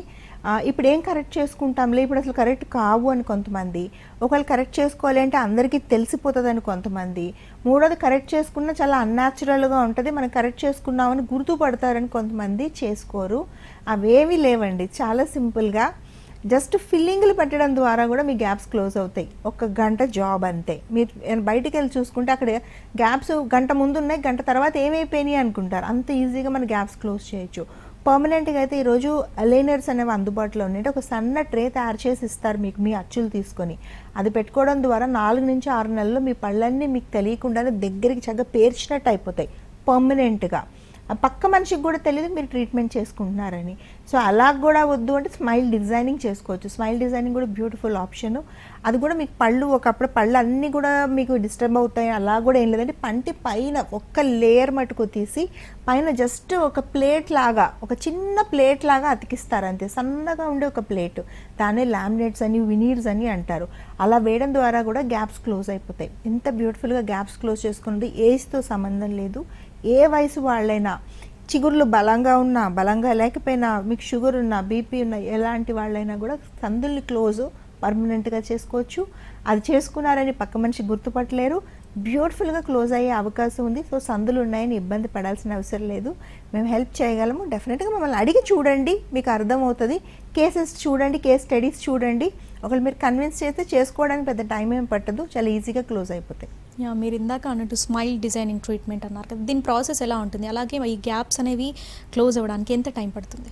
ఇప్పుడు ఏం కరెక్ట్ చేసుకుంటాంలే, ఇప్పుడు అసలు కరెక్ట్ కావు అని కొంతమంది. ఒకవేళ కరెక్ట్ చేసుకోవాలి అంటే అందరికీ తెలిసిపోతుంది అని కొంతమంది. మూడోది, కరెక్ట్ చేసుకున్నా చాలా అన్యాచురల్గా ఉంటుంది, మనం కరెక్ట్ చేసుకున్నామని గుర్తుపడతారని కొంతమంది చేసుకోరు. అవేమీ లేవండి, చాలా సింపుల్గా జస్ట్ ఫిల్లింగ్లు పెట్టడం ద్వారా కూడా మీ గ్యాప్స్ క్లోజ్ అవుతాయి. 1 గంట జాబ్ అంతే. మీరు బయటికి వెళ్ళి చూసుకుంటే అక్కడ గ్యాప్స్ గంట ముందు ఉన్నాయి, గంట తర్వాత ఏమైపోయినాయి అనుకుంటారు. అంత ఈజీగా మన గ్యాప్స్ క్లోజ్ చేయొచ్చు. పర్మనెంట్గా అయితే ఈరోజు అలైనర్స్ అనేవి అందుబాటులో ఉన్నాయి. ఒక సన్న ట్రే తయారు చేసి ఇస్తారు మీకు, మీ అచ్చులు తీసుకొని. అది పెట్టుకోవడం ద్వారా 4 నుంచి 6 నెలల్లో మీ పళ్ళన్నీ మీకు తెలియకుండానే దగ్గరికి చక్కగా పేర్చినట్టు అయిపోతాయి పర్మనెంట్గా. ఆ పక్క మనిషికి కూడా తెలియదు మీరు ట్రీట్మెంట్ చేసుకుంటున్నారని. సో అలా కూడా వద్దు అంటే స్మైల్ డిజైనింగ్ చేసుకోవచ్చు. స్మైల్ డిజైనింగ్ కూడా బ్యూటిఫుల్ ఆప్షన్. అది కూడా మీకు పళ్ళు ఒకప్పుడు పళ్ళు అన్నీ కూడా మీకు డిస్టర్బ్ అవుతాయి అలా కూడా ఏం లేదంటే, పంటి పైన ఒక్క లేయర్ మటుకు తీసి పైన జస్ట్ ఒక ప్లేట్ లాగా, ఒక చిన్న ప్లేట్ లాగా అతికిస్తారు అంతే, సన్నగా ఉండే ఒక ప్లేట్. దాన్ని లామినేట్స్ అని వినీర్స్ అని అంటారు. అలా వేయడం ద్వారా కూడా గ్యాప్స్ క్లోజ్ అయిపోతాయి. ఎంత బ్యూటిఫుల్గా గ్యాప్స్ క్లోజ్ చేసుకున్నది. ఏజ్తో సంబంధం లేదు, ఏ వయసు వాళ్ళైనా, చిగుర్లు బలంగా ఉన్నా బలంగా లేకపోయినా, మీకు షుగర్ ఉన్నా బీపీ ఉన్నా, ఎలాంటి వాళ్ళైనా కూడా సందుల్ని క్లోజ్ పర్మనెంట్గా చేసుకోవచ్చు. అది చేసుకున్నారని పక్క మనిషి గుర్తుపట్టలేరు, బ్యూటిఫుల్గా క్లోజ్ అయ్యే అవకాశం ఉంది. సో సందులు ఉన్నాయని ఇబ్బంది పడాల్సిన అవసరం లేదు, మేము హెల్ప్ చేయగలము. డెఫినెట్గా మమ్మల్ని అడిగి చూడండి, మీకు అర్థమవుతుంది. కేసెస్ చూడండి, కేస్ స్టడీస్ చూడండి. ఒకవేళ మీరు కన్విన్స్ చేస్తే చేసుకోవడానికి పెద్ద టైం ఏం పట్టదు, చాలా ఈజీగా క్లోజ్ అయిపోతాయి. మీరు ఇందాక అన్నట్టు స్మైల్ డిజైనింగ్ ట్రీట్మెంట్ అన్నారు కదా, దీని ప్రాసెస్ ఎలా ఉంటుంది? అలాగే ఈ గ్యాప్స్ అనేవి క్లోజ్ అవ్వడానికి ఎంత టైం పడుతుంది?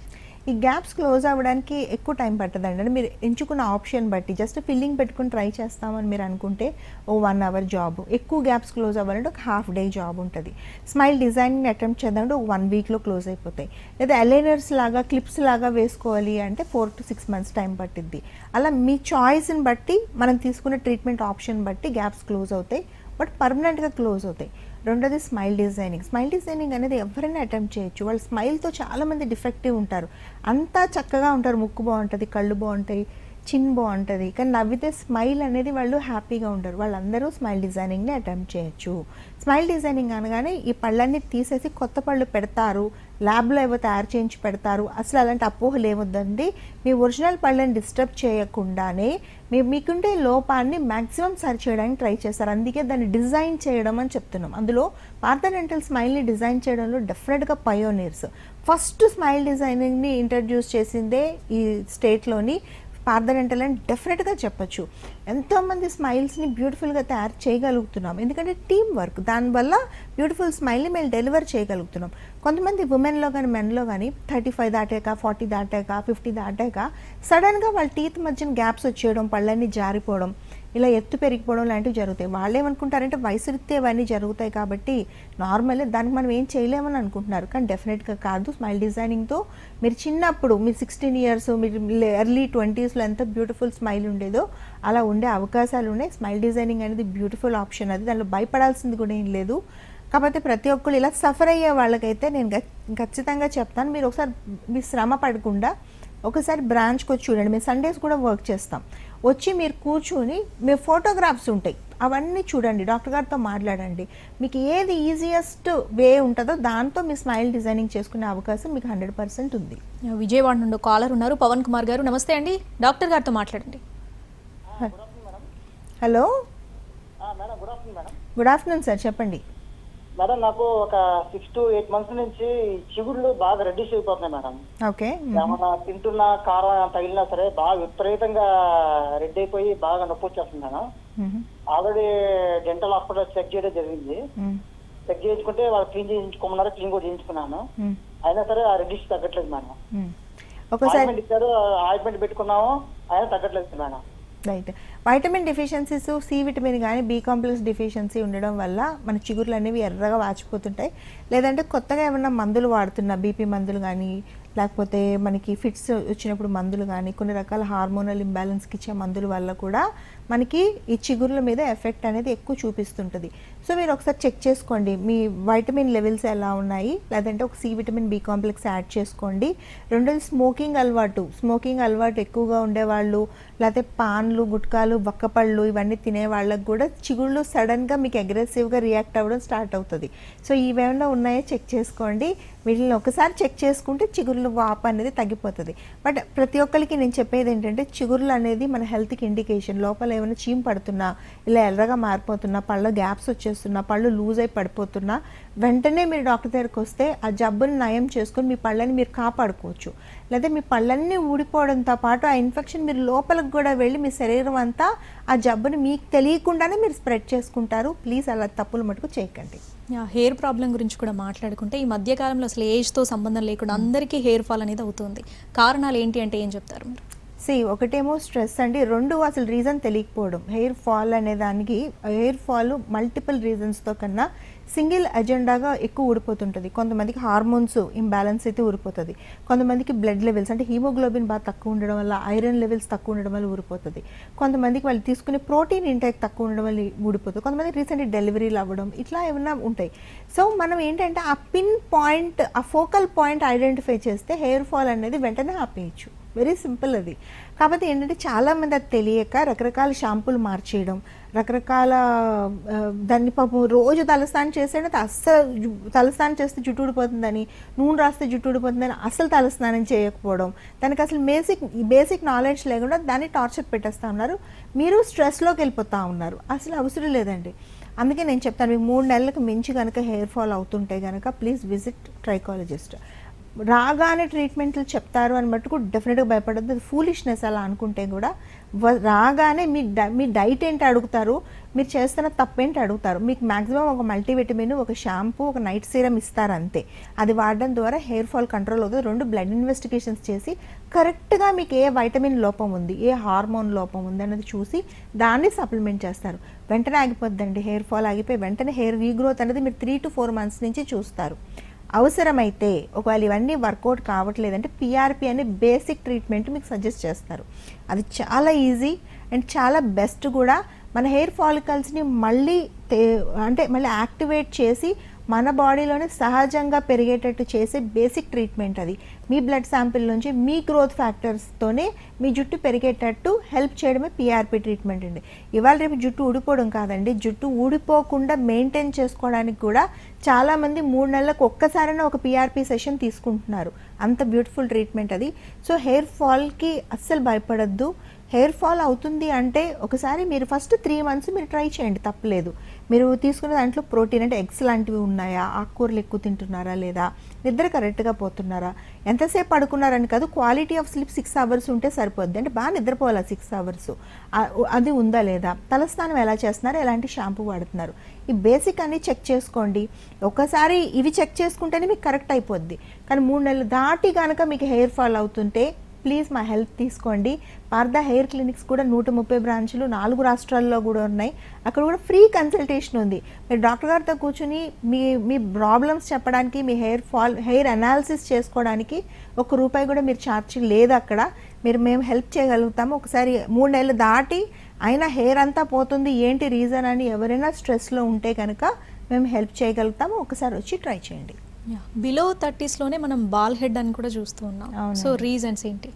ఈ గ్యాప్స్ క్లోజ్ అవ్వడానికి ఎక్కువ టైం పట్టదండి. అంటే మీరు ఎంచుకున్న ఆప్షన్ బట్టి, జస్ట్ ఫిల్లింగ్ పెట్టుకుని ట్రై చేస్తామని మీరు అనుకుంటే 1 అవర్ జాబ్, ఎక్కువ గ్యాప్స్ క్లోజ్ అవ్వాలంటే ఒక హాఫ్ డే జాబ్ ఉంటుంది. స్మైల్ డిజైనింగ్ అటెంప్ట్ చేద్దామంటే 1 వీక్లో క్లోజ్ అయిపోతాయి. లేదా అలైనర్స్ లాగా, క్లిప్స్ లాగా వేసుకోవాలి అంటే 4 to 6 months టైం పట్టిద్ది. అలా మీ చాయిస్ని బట్టి, మనం తీసుకునే ట్రీట్మెంట్ ఆప్షన్ బట్టి గ్యాప్స్ క్లోజ్ అవుతాయి, బట్ పర్మనెంట్గా క్లోజ్ అవుతాయి. రెండోది స్మైల్ డిజైనింగ్. స్మైల్ డిజైనింగ్ అనేది ఎవరైనా అటెంప్ట్ చేయొచ్చు. వాళ్ళు స్మైల్తో చాలామంది డిఫెక్టివ్ ఉంటారు, అంతా చక్కగా ఉంటారు, ముక్కు బాగుంటుంది, కళ్ళు బాగుంటాయి, చిన్ బాగుంటుంది, కానీ నవ్వితే స్మైల్ అనేది వాళ్ళు హ్యాపీగా ఉంటారు. వాళ్ళందరూ స్మైల్ డిజైనింగ్ని అటెంప్ట్ చేయొచ్చు. స్మైల్ డిజైనింగ్ అనగానే ఈ పళ్ళన్నీ తీసేసి కొత్త పళ్ళు పెడతారు, ల్యాబ్లో ఏవో తయారు చేయించి పెడతారు, అసలు అలాంటి అపోహలు ఏమొద్దండి. మీ ఒరిజినల్ పళ్ళని డిస్టర్బ్ చేయకుండానే మీకుంటే లోపాన్ని మ్యాక్సిమం సరి చేయడానికి ట్రై చేస్తారు. అందుకే దాన్ని డిజైన్ చేయడం అని చెప్తున్నాం. అందులో పార్థ డెంటల్ స్మైల్ని డిజైన్ చేయడంలో డెఫినెట్గా పయోనీర్స్. ఫస్ట్ స్మైల్ డిజైనింగ్ని ఇంట్రడ్యూస్ చేసిందే ఈ స్టేట్లోని పార్థ డెంటల్ అని డెఫినెట్గా చెప్పచ్చు. ఎంతోమంది స్మైల్స్ని బ్యూటిఫుల్గా తయారు చేయగలుగుతున్నాం, ఎందుకంటే టీం వర్క్. దానివల్ల బ్యూటిఫుల్ స్మైల్ని మేము డెలివర్ చేయగలుగుతున్నాం. కొంతమంది ఉమెన్లో కానీ మెన్లో కానీ 35 దాటాక 40 దాటాక 50 దాటాక సడన్గా వాళ్ళ టీత్ మధ్యన గ్యాప్స్ వచ్చేయడం, పళ్ళన్నీ జారిపోవడం, ఇలా ఎత్తు పెరిగిపోవడం లాంటివి జరుగుతాయి. వాళ్ళు ఏమనుకుంటారంటే వయసు రీత్యా ఇవన్నీ జరుగుతాయి కాబట్టి నార్మల్, దానికి మనం ఏం చేయలేమని అనుకుంటున్నారు. కానీ డెఫినెట్గా కాదు. స్మైల్ డిజైనింగ్తో మీరు చిన్నప్పుడు మీరు 16 ఇయర్స్, మీరు ఎర్లీ 20స్లో ఎంత బ్యూటిఫుల్ స్మైల్ ఉండేదో అలా ఉండే అవకాశాలు ఉన్నాయి. స్మైల్ డిజైనింగ్ అనేది బ్యూటిఫుల్ ఆప్షన్. అది దానిలో భయపడాల్సింది కూడా ఏం లేదు. కాకపోతే ప్రతి ఒక్కరు ఇలా సఫర్ అయ్యే వాళ్ళకైతే నేను ఖచ్చితంగా చెప్తాను, మీరు ఒకసారి మీ శ్రమ పడకుండా ఒకసారి బ్రాంచ్కి వచ్చి చూడండి. మేము సండేస్ కూడా వర్క్ చేస్తాం. వచ్చి మీరు కూర్చొని మీ ఫోటోగ్రాఫ్స్ ఉంటాయి, అవన్నీ చూడండి, డాక్టర్ గారితో మాట్లాడండి. మీకు ఏది ఈజియెస్ట్ వే ఉంటుందో దాంతో మీ స్మైల్ డిజైనింగ్ చేసుకునే అవకాశం మీకు 100% ఉంది. విజయవాడ నుండి కాలర్ ఉన్నారు, పవన్ కుమార్ గారు. నమస్తే అండి, డాక్టర్ గారితో మాట్లాడండి. Hello, madam good afternoon madam. Good afternoon sir, చెప్పండి. మేడం నాకు ఒక 6 to 8 months నుంచి చిగుళ్ళు బాగా రెడ్డిష్ అయిపోతున్నాయి మేడం. ఓకే. ఏమన్నా తింటున్నా కారం తగిలినా సరే బాగా విపరీతంగా రెడ్ అయిపోయి బాగా నొప్పి వచ్చేస్తుంది madam. Already dental hospital check చేయడం జరిగింది. చెక్ చేయించుకుంటే వాళ్ళు క్లీన్ చేయించుకోమన్నారు, క్లీన్ కూడా చేయించుకున్నాను. అయినా సరే ఆ రెడ్డిష్ తగ్గట్లేదు మేడం. ఆయింట్మెంట్ ఇచ్చారు, ఆయింట్మెంట్ పెట్టుకున్నాము, అయినా తగ్గట్లేదు madam. Right. Vitamin deficiencies, C vitamin కానీ బి కాంప్లెక్స్ డెఫిషియన్సీ ఉండడం వల్ల మన చిగుర్లు అనేవి ఎర్రగా వాచిపోతుంటాయి. లేదంటే కొత్తగా ఏమన్నా మందులు వాడుతున్నా, బీపీ మందులు కానీ లేకపోతే మనకి ఫిట్స్ వచ్చినప్పుడు మందులు కానీ కొన్ని రకాల హార్మోనల్ ఇంబ్యాలెన్స్కి ఇచ్చే మందుల వల్ల కూడా మనకి ఈ చిగుర్ల మీద ఎఫెక్ట్ అనేది ఎక్కువ చూపిస్తుంటుంది. సో మీరు ఒకసారి చెక్ చేసుకోండి మీ వైటమిన్ లెవెల్స్ ఎలా ఉన్నాయి, లేదంటే ఒక C vitamin B complex add చేసుకోండి. రెండోది స్మోకింగ్ అలవాటు ఎక్కువగా ఉండేవాళ్ళు, లేకపోతే పాన్లు, గుట్కాలు, బక్కపళ్ళు ఇవన్నీ తినే వాళ్ళకు కూడా చిగుళ్ళు సడన్గా మీకు అగ్రెసివ్గా రియాక్ట్ అవ్వడం స్టార్ట్ అవుతుంది. సో ఇవేమన్నా ఉన్నాయో చెక్ చేసుకోండి. వీటిని ఒకసారి చెక్ చేసుకుంటే చిగుర్లు వాపు అనేది తగ్గిపోతుంది. బట్ ప్రతి ఒక్కరికి నేను చెప్పేది ఏంటంటే చిగుర్లు అనేది మన హెల్త్కి ఇండికేషన్. లోపల ఏమైనా చీమ్ పడుతున్నా, ఇలా ఎర్రగా మారిపోతున్నా, పళ్ళు గ్యాప్స్ వచ్చేస్తున్నా, పళ్ళు లూజ్ అయి పడిపోతున్నా వెంటనే మీరు డాక్టర్ దగ్గరికి వస్తే ఆ జబ్బుని నయం చేసుకొని మీ పళ్ళని మీరు కాపాడుకోవచ్చు. లేదా మీ పళ్ళన్నీ ఊడిపోవడంతో పాటు ఆ ఇన్ఫెక్షన్ మీరు లోపలికి కూడా వెళ్ళి మీ శరీరం అంతా ఆ జబ్బుని మీకు తెలియకుండానే మీరు స్ప్రెడ్ చేసుకుంటారు. ప్లీజ్ అలా తప్పులు మటుకు చేయకండి. హెయిర్ ప్రాబ్లం గురించి కూడా మాట్లాడుకుంటే ఈ మధ్యకాలంలో అసలు ఏజ్తో సంబంధం లేకుండా అందరికీ హెయిర్ ఫాల్ అనేది అవుతుంది. కారణాలు ఏంటి అంటే ఏం చెప్తారు మీరు? ఒకటేమో స్ట్రెస్ అండి, రెండు అసలు రీజన్ తెలియకపోవడం. హెయిర్ ఫాల్ అనే దానికి హెయిర్ ఫాల్ మల్టిపుల్ రీజన్స్తో కన్నా సింగిల్ ఎజెండాగా ఎక్కువ ఊడిపోతుంటుంది. కొంతమందికి హార్మోన్స్ ఇంబ్యాలెన్స్ అయితే ఊడిపోతుంది. కొంతమందికి బ్లడ్ లెవెల్స్ అంటే హీమోగ్లోబిన్ బాగా తక్కువ ఉండడం వల్ల, ఐరన్ లెవెల్స్ తక్కువ ఉండడం వల్ల ఊడిపోతుంది. కొంతమందికి వాళ్ళు తీసుకునే ప్రోటీన్ ఇంటేక్ తక్కువ ఉండడం వల్ల ఊడిపోతుంది. కొంతమందికి రీసెంట్గా డెలివరీలు అవ్వడం ఇట్లా ఏమన్నా ఉంటాయి. సో మనం ఏంటంటే ఆ పిన్ పాయింట్, ఆ ఫోకల్ పాయింట్ ఐడెంటిఫై చేస్తే హెయిర్ ఫాల్ అనేది వెంటనే ఆపేయచ్చు. వెరీ సింపుల్ అది. కాకపోతే ఏంటంటే చాలామంది అది తెలియక రకరకాల షాంపూలు మార్చేయడం, రకరకాల దాన్ని పాపం రోజు తలస్నానం చేసేటప్పుడు అస్సలు తలస్నానం చేస్తే జుట్టు ఊడిపోతుందని, నూనె రాస్తే జుట్టు ఊడిపోతుందని అస్సలు తలస్నానం చేయకపోవడం, దానికి అసలు బేసిక్ నాలెడ్జ్ లేకుండా దాన్ని టార్చర్ పెట్టేస్తూ ఉన్నారు. మీరు స్ట్రెస్లోకి వెళ్ళిపోతూ ఉన్నారు. అసలు అవసరం లేదండి. అందుకే నేను చెప్తాను, మీకు 3 నెలలకు మించి కనుక హెయిర్ ఫాల్ అవుతుంటే కనుక ప్లీజ్ విజిట్ ట్రైకాలజిస్ట్. రాగానే ట్రీట్మెంట్లు చెప్తారు అని మట్టుకు డెఫినెట్గా భయపడద్దు. అది ఫూలిష్నెస్ అలా అనుకుంటే కూడా. రాగానే మీ డైట్ ఏంటి అడుగుతారు, మీరు చేస్తున్న తప్పేంటి అడుగుతారు. మీకు మ్యాక్సిమం ఒక మల్టీవిటమిన్, ఒక షాంపూ, ఒక నైట్ సీరం ఇస్తారు అంతే. అది వాడడం ద్వారా హెయిర్ ఫాల్ కంట్రోల్ అవుతుంది. 2 బ్లడ్ ఇన్వెస్టిగేషన్స్ చేసి కరెక్ట్గా మీకు ఏ వైటమిన్ లోపం ఉంది, ఏ హార్మోన్ లోపం ఉంది అన్నది చూసి దాన్ని సప్లిమెంట్ చేస్తారు. వెంటనే ఆగిపోద్దండి హెయిర్ ఫాల్. ఆగిపోయి వెంటనే హెయిర్ రీగ్రోత్ అనేది మీరు 3 to 4 months నుంచి చూస్తారు. అవసరమైతే ఒకవేళ ఇవన్నీ వర్కౌట్ కావట్లేదంటే పిఆర్పి అనే బేసిక్ ట్రీట్మెంట్ మీకు సజెస్ట్ చేస్తారు. అది చాలా ఈజీ అండ్ చాలా బెస్ట్ కూడా. మన హెయిర్ ఫాలికల్స్ని మళ్ళీ యాక్టివేట్ చేసి మన బాడీలోనే సహజంగా పెరిగేటట్టు చేసే బేసిక్ ట్రీట్మెంట్ అది. మీ బ్లడ్ శాంపిల్ నుంచి మీ గ్రోత్ ఫ్యాక్టర్స్తోనే మీ జుట్టు పెరిగేటట్టు హెల్ప్ చేయడమే పిఆర్పి ట్రీట్మెంట్ అండి. ఇవాళ రేపు జుట్టు ఊడిపోవడం కాదండి, జుట్టు ఊడిపోకుండా మెయింటైన్ చేసుకోవడానికి కూడా చాలామంది 3 నెలలకు ఒక్కసారైనా ఒక పిఆర్పి సెషన్ తీసుకుంటున్నారు. అంత బ్యూటిఫుల్ ట్రీట్మెంట్ అది. సో హెయిర్ ఫాల్కి అస్సలు భయపడద్దు. హెయిర్ ఫాల్ అవుతుంది అంటే ఒకసారి మీరు ఫస్ట్ 3 months మీరు ట్రై చేయండి, తప్పలేదు. మీరు తీసుకున్న దాంట్లో ప్రోటీన్ అంటే ఎగ్స్ లాంటివి ఉన్నాయా, ఆకుకూరలు ఎక్కువ తింటున్నారా లేదా, నిద్ర కరెక్ట్గా పోతున్నారా, ఎంతసేపు పడుకున్నారని కాదు, క్వాలిటీ ఆఫ్ స్లీప్ 6 అవర్స్ ఉంటే సరిపోద్ది. అంటే బాగా నిద్రపోవాలి 6 అవర్స్, అది ఉందా లేదా, తలస్నానం ఎలా చేస్తున్నారు, ఎలాంటి షాంపూ వాడుతున్నారు, ఈ బేసిక్ అన్ని చెక్ చేసుకోండి. ఒకసారి ఇవి చెక్ చేసుకుంటేనే మీకు కరెక్ట్ అయిపోద్ది. కానీ 3 నెలలు దాటి కనుక మీకు హెయిర్ ఫాల్ అవుతుంటే ప్లీజ్ మా హెల్ప్ తీసుకోండి. పార్థ హెయిర్ క్లినిక్స్ కూడా 130 బ్రాంచులు 4 రాష్ట్రాల్లో కూడా ఉన్నాయి. అక్కడ కూడా ఫ్రీ కన్సల్టేషన్ ఉంది. మీరు డాక్టర్ గారితో కూర్చుని మీ ప్రాబ్లమ్స్ చెప్పడానికి, మీ హెయిర్ అనాలిసిస్ చేసుకోవడానికి ₹1 కూడా మీరు ఛార్జ్ లేదు. అక్కడ మేము హెల్ప్ చేయగలుగుతాము. ఒకసారి 3 నెలలు దాటి అయినా హెయిర్ అంతా పోతుంది, ఏంటి రీజన్ అని ఎవరైనా స్ట్రెస్లో ఉంటే కనుక మేము హెల్ప్ చేయగలుగుతాము. ఒకసారి వచ్చి ట్రై చేయండి. బిలో 30sలోనే మనం బాల్ హెడ్ అని కూడా చూస్తూ ఉన్నాం. సో రీజన్స్ ఏంటి?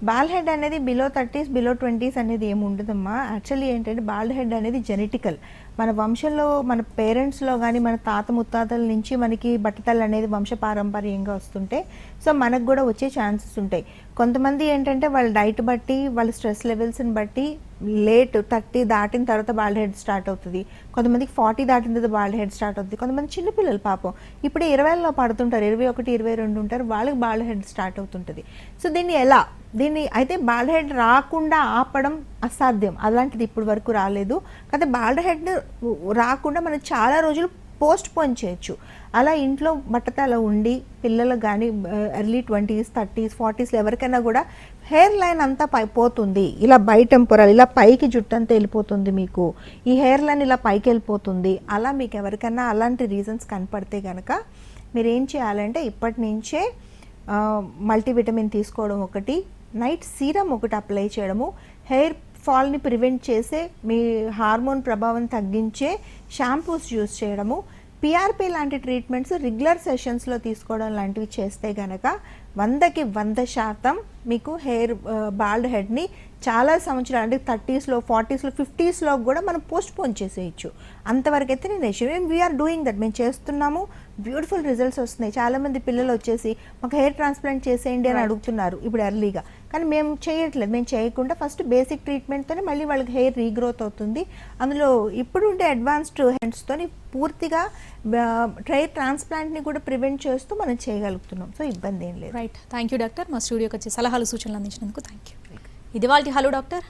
బాల్ హెడ్ అనేది బిలో 30s బిలో 20s అనేది ఏమి ఉండదమ్మా. యాక్చువల్లీ ఏంటంటే బాల్ హెడ్ అనేది జెనెటికల్. మన వంశంలో, మన పేరెంట్స్లో కానీ, మన తాత ముత్తాతల నుంచి మనకి బట్టతలు అనేది వంశపారంపర్యంగా వస్తుంటే సో మనకు కూడా వచ్చే ఛాన్సెస్ ఉంటాయి. కొంతమంది ఏంటంటే వాళ్ళ డైట్ బట్టి, వాళ్ళ స్ట్రెస్ లెవెల్స్ని బట్టి లేట్ 30 దాటిన తర్వాత బాల్డ్ హెడ్ స్టార్ట్ అవుతుంది. కొంతమందికి 40 దాటిన తర్వాత బాల్డ్ హెడ్ స్టార్ట్ అవుతుంది. కొంతమంది చిన్నపిల్లలు పాపం ఇప్పుడు 20లో పడుతుంటారు, 21, 22 ఉంటారు, వాళ్ళకి బాల్డ్ హెడ్ స్టార్ట్ అవుతుంటుంది. సో దీన్ని అయితే బాల్డ్ హెడ్ రాకుండా ఆపడం అసాధ్యం. అలాంటిది ఇప్పుడు వరకు రాలేదు. కాకపోతే బాల్డ్ హెడ్ రాకుండా మనం చాలా రోజులు పోస్ట్ పోన్ చేయొచ్చు. అలా ఇంట్లో బట్టతల ఉండి పిల్లలకు కానీ ఎర్లీ 20s, 30s, 40s ఎవరికైనా కూడా హెయిర్ లైన్ అంతా పోతుంది, ఇలా బయటెంపొరల్ ఇలా పైకి జుట్టు అంతా వెళ్ళిపోతుంది, మీకు ఈ హెయిర్ లైన్ ఇలా పైకి వెళ్ళిపోతుంది, అలా మీకు ఎవరికైనా అలాంటి రీజన్స్ కనపడితే కనుక మీరు ఏం చేయాలంటే ఇప్పటి నుంచే మల్టీవిటమిన్ తీసుకోవడం ఒకటి, నైట్ సీరం ఒకటి అప్లై చేయడము, హెయిర్ ఫాల్ని ప్రివెంట్ చేసే, మీ హార్మోన్ ప్రభావం తగ్గించే షాంపూస్ యూస్ చేయడము, పిఆర్పి లాంటి ట్రీట్మెంట్స్ రెగ్యులర్ సెషన్స్లో తీసుకోవడం లాంటివి చేస్తే కనుక 100కి 100% మీకు హెయిర్ బాల్డ్ హెడ్ని చాలా సంవత్సరాలు అంటే 30స్లో, 40స్లో, 50స్లో కూడా మనం పోస్ట్ పోన్ చేసేయచ్చు. అంతవరకు అయితే నేను వీఆర్ డూయింగ్ దట్, మేము చేస్తున్నాము. బ్యూటిఫుల్ రిజల్ట్స్ వస్తున్నాయి. చాలామంది పిల్లలు వచ్చేసి మాకు హెయిర్ ట్రాన్స్ప్లాంట్ చేసేయండి అని అడుగుతున్నారు ఇప్పుడు ఎర్లీగా. కానీ మేము చేయట్లేదు. మేము చేయకుండా ఫస్ట్ బేసిక్ ట్రీట్మెంట్తోనే మళ్ళీ వాళ్ళకి హెయిర్ రీగ్రోత్ అవుతుంది. అందులో ఇప్పుడు ఉండే అడ్వాన్స్డ్ హెడ్స్తోని పూర్తిగా హెయిర్ ట్రాన్స్ప్లాంట్ని కూడా ప్రివెంట్ చేస్తూ మనం చేయగలుగుతున్నాం. సో ఇబ్బంది ఏం లేదు. Right, thank you doctor. మా స్టూడియోకి వచ్చి సలహాలు సూచనలు అందించినందుకు థ్యాంక్ యూ. ఇది వాళ్ళ హలో డాక్టర్.